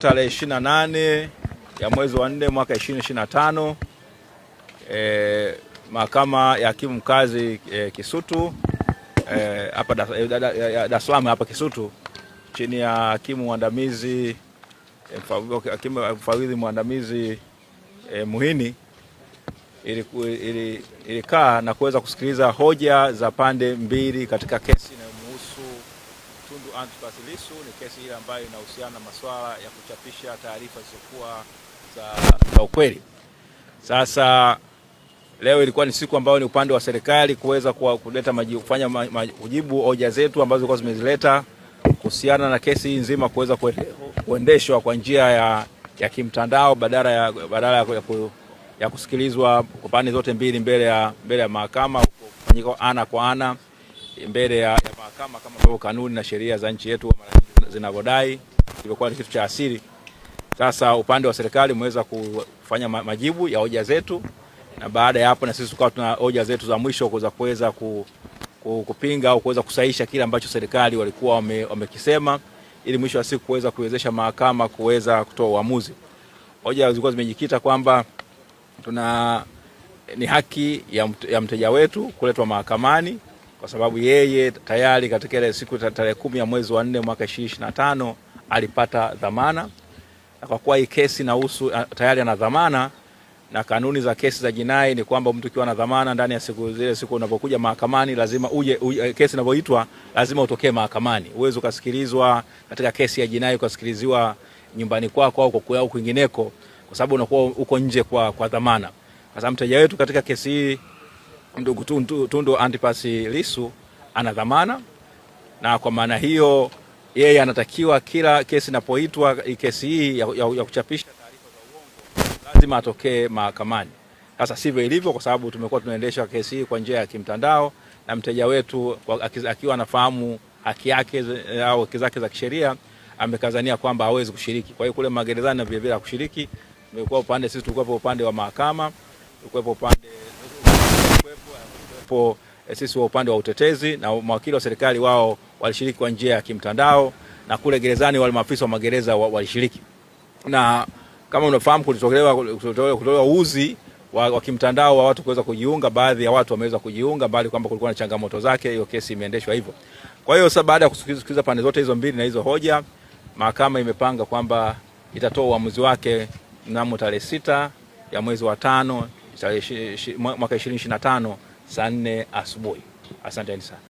Tarehe 28 ya mwezi wa 4 mwaka 2025, mahakama ya hakimu mkazi Kisutu hapa Dar es Salaam hapa Kisutu, chini ya hakimu mwandamizi mfawidhi mwandamizi Muhini, ilikaa na kuweza kusikiliza hoja za pande mbili katika kesi inayomhusu Tundu Antipas Lissu. Ni kesi ile ambayo inahusiana na masuala ya kuchapisha taarifa zisizokuwa za ukweli. Sasa leo ilikuwa ni siku ambayo ni upande wa serikali kuweza kuleta kufanya kujibu hoja zetu ambazo zilikuwa zimezileta kuhusiana na kesi nzima kuweza kuendeshwa kwa njia ya kimtandao badala ya kusikilizwa kwa pande zote mbili mbele ya mahakama, kufanyika ana kwa ana mbele ya mahakama kama ambavyo kanuni na sheria za nchi yetu zinavyodai. Ilikuwa ni kitu cha asili. Sasa upande wa serikali umeweza kufanya majibu ya hoja zetu, na baada ya hapo na sisi tukawa tuna hoja zetu za mwisho kuweza kupinga au kuweza kusahihisha kile ambacho serikali walikuwa wamekisema, ili mwisho wa siku kuweza kuwezesha mahakama kuweza kutoa uamuzi. Hoja zilikuwa zimejikita kwamba ni haki ya mteja wetu kuletwa mahakamani kwa sababu yeye tayari katika ile siku tarehe 10 ya mwezi wa 4 mwaka 2025 alipata dhamana, na kwa kuwa hii kesi inahusu tayari ana dhamana, na kanuni za kesi za jinai ni kwamba mtu kiwa na dhamana ndani ya siku unapokuja mahakamani lazima kesi inapoitwa lazima utokee mahakamani. Uwezo ukasikilizwa katika kesi ya jinai ukasikiliziwa nyumbani kwako au kwingineko, kwa sababu unakuwa uko nje kwa dhamana. Sasa mteja wetu katika kesi hii ndugu Tundu Antipas Lissu ana dhamana, na kwa maana hiyo yeye anatakiwa kila kesi inapoitwa kesi hii ya kuchapisha taarifa za uongo lazima atokee mahakamani. Sasa sivyo ilivyo, kwa sababu tumekuwa tunaendesha kesi hii kwa njia ya kimtandao, na mteja wetu akiwa anafahamu haki yake au haki zake za kisheria amekazania kwamba hawezi kushiriki. Kwa hiyo kule magerezani na vile vile kushiriki, tumekuwa upande sisi tulikuwa upande wa mahakama, tulikuwa sisi wa upande wa utetezi, na mawakili wa serikali wao walishiriki kwa njia ya kimtandao, na kule gerezani wale maafisa wa magereza walishiriki. Na kama unafahamu kutolewa uzi wa kimtandao wa watu kuweza kujiunga, baadhi ya watu wameweza kujiunga, bali kwamba kulikuwa na changamoto zake, hiyo kesi imeendeshwa hivyo. Kwa hiyo sasa baada ya kusikiliza pande zote hizo mbili na hizo hoja, mahakama imepanga kwamba itatoa uamuzi wake mnamo tarehe 6 ya mwezi wa 5 mwaka 2025 saa 4 asubuhi. Asante sana.